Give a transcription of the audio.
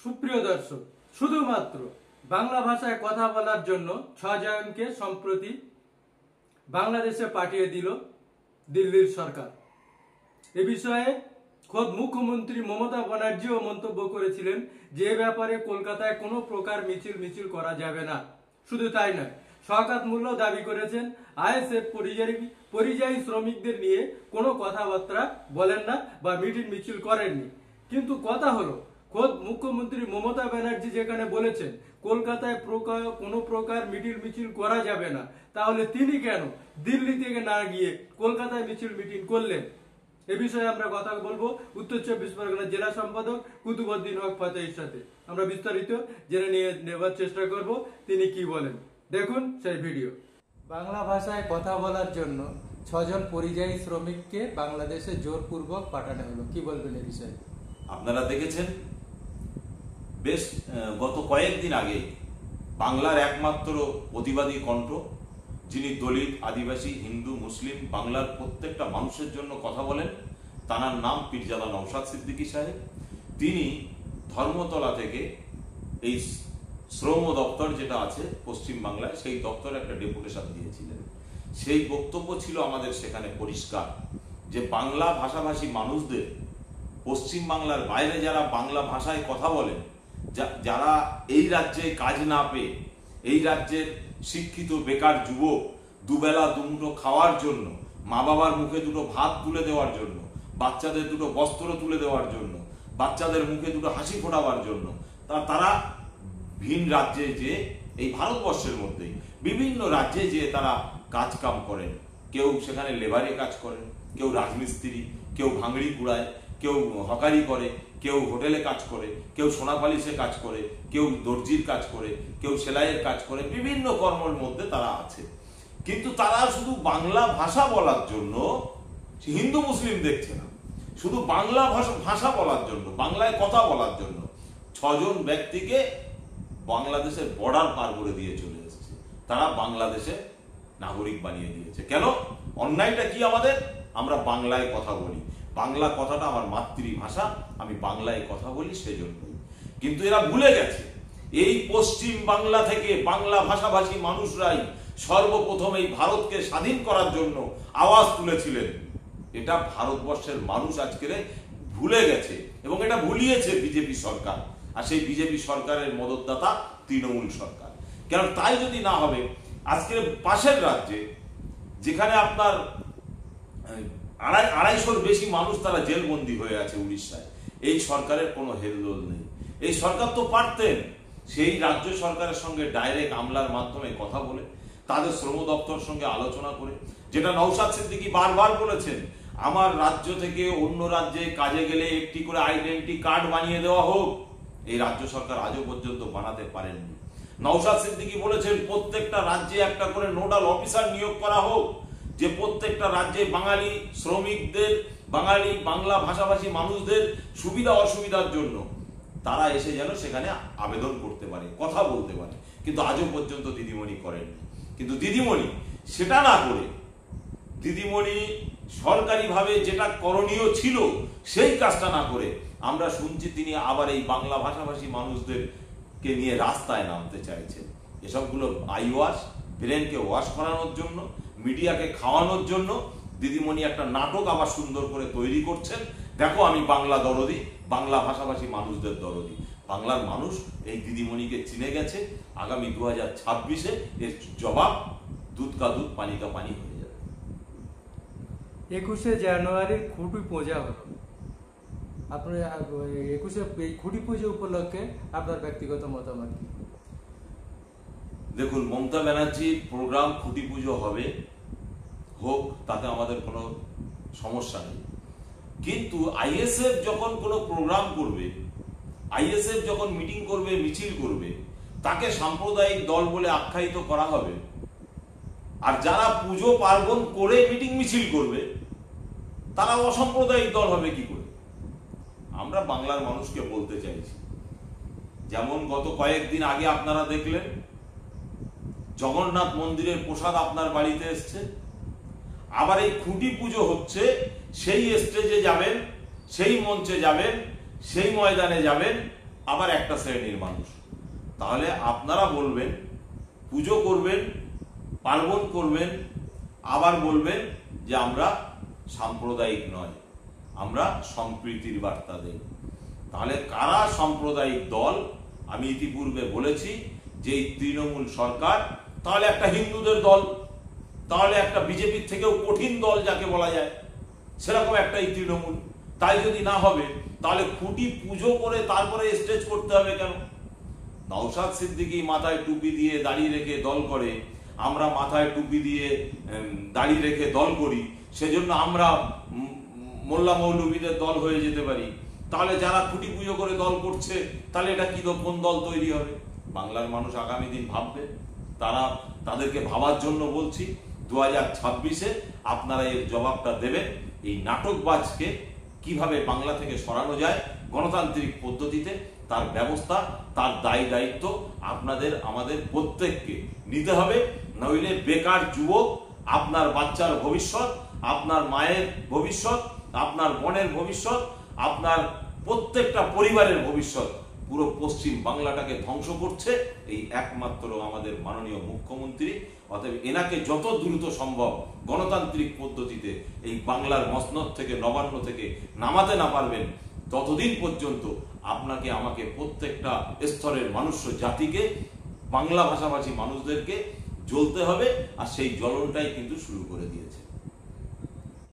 সুপ্রিয় দর্শক, শুধুমাত্র বাংলা ভাষায় কথা বলার জন্য ৬ জনকে সম্প্রতি বাংলাদেশে পাঠিয়ে দিল দিল্লির সরকার। এ বিষয়ে খোদ মুখ্যমন্ত্রী মমতা ব্যানার্জিও মন্তব্য করেছিলেন যে ব্যাপারে কলকাতায় কোনো প্রকার মিছিল করা যাবে না। শুধু তাই নয়, শওকত মোল্লা দাবি করেছেন আইএসএফ পরিযায়ী শ্রমিকদের নিয়ে কোনো কথাবার্তা বলেন না বা মিছিল করেননি। কিন্তু কথা হলো, খোদ মুখ্যমন্ত্রী মমতা ব্যানার্জি যেখানে বলেছেন কলকাতায় কোনো প্রকার মিছিল করা যাবে না, তাহলে তিনি কেন দিল্লি থেকে না গিয়ে কলকাতায় মিটিং করলেন? এ বিষয়ে আমরা কথা বলবো উত্তর ২৪ পরগনার জেলা সম্পাদক কুতুবউদ্দিন হক ফাতেহির সাথে। আমরা বিস্তারিত জেনে নেবার চেষ্টা করব তিনি কি বলেন। দেখুন সেই ভিডিও। বাংলা ভাষায় কথা বলার জন্য ৬ জন পরিযায়ী শ্রমিককে বাংলাদেশে জোরপূর্বক পাঠানো হলো, কি বলবেন এই বিষয়ে? আপনারা দেখেছেন বেশ গত কয়েকদিন আগে বাংলার একমাত্র প্রতিবাদী কণ্ঠ, যিনি দলিত, আদিবাসী, হিন্দু, মুসলিম, বাংলার প্রত্যেকটা মানুষের জন্য কথা বলেন, তার নাম পীরজাদা নওশাদ সিদ্দিকী সাহেব। তিনি ধর্মতলা থেকে এই শ্রম দপ্তর যেটা আছে পশ্চিম বাংলায়, সেই দপ্তরে একটা ডেপুটেশন দিয়েছিলেন। সেই বক্তব্য ছিল আমাদের সেখানে পরিষ্কার যে বাংলা ভাষাভাষী মানুষদের পশ্চিম বাংলার বাইরে যারা বাংলা ভাষায় কথা বলেন, যারা এই রাজ্যে কাজ না পেয়ে এই রাজ্যের শিক্ষিত বেকার যুবক দুবেলা দুমুঠো খাওয়ার জন্য, মা বাবার মুখে দুটো ভাত তুলে দেওয়ার জন্য, বাচ্চাদের দুটো বস্ত্র তুলে দেওয়ার জন্য, বাচ্চাদের মুখে দুটো হাসি ফোটাবার জন্য তারা ভিন রাজ্যে যে এই ভারতবর্ষের মধ্যেই বিভিন্ন রাজ্যে যে তারা কাজ কাম করেন। কেউ সেখানে লেবারে কাজ করেন, কেউ রাজমিস্ত্রি, কেউ ভাঙড়ি কুড়ায়, কেউ হকারি করে, কেউ হোটেলে কাজ করে, কেউ সোনা পালিশে কাজ করে, কেউ দর্জির কাজ করে, কেউ সেলাইয়ের কাজ করে, বিভিন্ন কর্মের মধ্যে তারা আছে। কিন্তু তারা শুধু বাংলা ভাষা বলার জন্য হিন্দু মুসলিম দেখছে না, শুধু বাংলা ভাষা বলার জন্য, বাংলায় কথা বলার জন্য ৬ জন ব্যক্তিকে বাংলাদেশের বর্ডার পার করে দিয়ে চলে এসেছে। তারা বাংলাদেশে নাগরিক বানিয়ে দিয়েছে। কেন? অন্যায়টা কি আমাদের? আমরা বাংলায় কথা বলি, বাংলা কথাটা আমার মাতৃভাষা, আমি বাংলায় কথা বলি, সেজন্যই। কিন্তু এরা ভুলে গেছে এই পশ্চিম বাংলা থেকে বাংলা ভাষাভাষী মানুষরাই সর্বপ্রথম এই ভারতকে স্বাধীন করার জন্য আওয়াজ তুলেছিলেন। এটা ভারতবর্ষের মানুষ আজকে ভুলে গেছে এবং এটা ভুলিয়েছে বিজেপি সরকার। আর সেই বিজেপি সরকারের মদতদাতা তৃণমূল সরকার। কারণ তাই যদি না হবে, আজকে পাশের রাজ্যে যেখানে আপনার ২৫০-র বেশি মানুষ তারা জেলবন্দি হয়ে আছে উড়িষ্যায়, এই সরকারের কোনো হেলদোল নেই। এই সরকার তো পারতেন সেই রাজ্য সরকারের সঙ্গে ডাইরেক্ট আমলার মাধ্যমে কথা বলে, তাদের শ্রম দপ্তর সঙ্গে আলোচনা করে, যেটা নওশাদ সিদ্দিকী বারবার বলেছেন, আমার রাজ্য থেকে অন্য রাজ্যে কাজে গেলে একটি করে আইডেন্টি কার্ড বানিয়ে দেওয়া হোক। এই রাজ্য সরকার আজও পর্যন্ত বানাতে পারেননি। নওশাদ সিদ্দিকী বলেছেন প্রত্যেকটা রাজ্যে একটা করে নোডাল অফিসার নিয়োগ করা হোক, যে প্রত্যেকটা রাজ্যে বাঙালি শ্রমিকদের, বাঙালি বাংলা ভাষাভাষী মানুষদের সুবিধা অসুবিধার জন্য তারা এসে যেন সেখানে আবেদন করতে পারে, কথা বলতে পারে। কিন্তু আজও পর্যন্ত দিদিমণি করেননি। কিন্তু দিদিমণি সেটা না করে, দিদিমণি সরকারিভাবে যেটা করণীয় ছিল সেই কাজটা না করে, আমরা শুনছি তিনি আবার এই বাংলা ভাষাভাষী মানুষদেরকে নিয়ে রাস্তায় নামতে চাইছেন। এসবগুলো আই ওয়াশ, ব্রেনকে ওয়াশ করানোর জন্য, মিডিয়াকে খাওয়ানোর জন্য দিদিমণি একটা নাটক আবার সুন্দর করে তৈরি করছেন। দেখো আমি বাংলা দরদি, বাংলা ভাষাভাষী মানুষদের দরদি। বাংলার মানুষ এই দিদিমণিকে চিনে গেছে। আগামী 2026-এ এর জবাব দুধ কা দুধ, পানি কা পানি হয়ে যাবে। ২১শে জানুয়ারির খুঁটি পূজা হলো। আপনার ২১শে খুঁটি পুজো উপলক্ষে আপনার ব্যক্তিগত মতামত? দেখুন, মমতা ব্যানার্জির প্রোগ্রাম খুঁটি পুজো হবে, হোক, তাতে আমাদের কোনো সমস্যা নেই। কিন্তু আইএসএফ যখন কোনো প্রোগ্রাম করবে, আইএসএফ যখন মিটিং করবে, মিছিল করবে, তাকে সাম্প্রদায়িক দল বলে আখ্যায়িত করা হবে। আর যারা পুজো পার্বণ করে মিটিং মিছিল করবে তারা অসাম্প্রদায়িক দল হবে কি করে? আমরা বাংলার মানুষকে বলতে চাইছি, যেমন গত কয়েকদিন আগে আপনারা দেখলেন জগন্নাথ মন্দিরের প্রসাদ আপনার বাড়িতে এসছে, আবার এই খুঁটি পুজো হচ্ছে, সেই স্টেজে যাবেন, সেই মঞ্চে যাবেন, সেই ময়দানে যাবেন, আবার একটা শ্রেণীর মানুষ। তাহলে আপনারা বলবেন, পুজো করবেন, পার্বণ করবেন, আবার বলবেন যে আমরা সাম্প্রদায়িক নয়, আমরা সম্প্রীতির বার্তা দেই। তাহলে কারা সাম্প্রদায়িক দল? আমি ইতিপূর্বে বলেছি যে এই তৃণমূল সরকার তাহলে একটা হিন্দুদের দল, তাহলে একটা বিজেপির থেকেও কঠিন দল যাকে বলা যায়, সেরকম একটা এই তৃণমূল। তাই যদি না হবে তাহলে খুঁটি পুজো করে তারপরে স্টেজ করতে হবে কেন? নওশাদ সিদ্দিকী মাথায় টুপি দিয়ে দাঁড়িয়ে রেখে দল করে, আমরা মাথায় টুপি দিয়ে দাঁড়িয়ে রেখে দল করি, সেজন্য আমরা মোল্লা মৌলবীদের দল হয়ে যেতে পারি। তাহলে যারা খুঁটি পুজো করে দল করছে, তাহলে এটা কি কোন দল তৈরি হবে? বাংলার মানুষ আগামী দিন ভাববে, তাদেরকে ভাবার জন্য বলছি 2026-এ আপনারা এর জবাবটা দেবেন। এই নাটকবাজকে কিভাবে বাংলা থেকে সরানো যায় গণতান্ত্রিক পদ্ধতিতে, তার ব্যবস্থা, তার দায় দায়িত্ব আপনাদের আমাদের প্রত্যেককে নিতে হবে। নইলে বেকার যুবক, আপনার বাচ্চার ভবিষ্যৎ, আপনার মায়ের ভবিষ্যৎ, আপনার বোনের ভবিষ্যৎ, আপনার প্রত্যেকটা পরিবারের ভবিষ্যৎ পুরো পশ্চিম বাংলাটাকে ধ্বংস করছে এই একমাত্র আমাদের মাননীয় মুখ্যমন্ত্রী। অতএব এনাকে যত দ্রুত সম্ভব গণতান্ত্রিক পদ্ধতিতে এই বাংলার মসনদ থেকে, নবান্ন থেকে নামাতে না পারবেন, ততদিন পর্যন্ত আপনাকে আমাকে প্রত্যেকটা স্তরের মানুষ জাতিকে, বাংলা ভাষাভাষী মানুষদেরকে জ্বলতে হবে। আর সেই জ্বলনটাই কিন্তু শুরু করে দিয়েছে।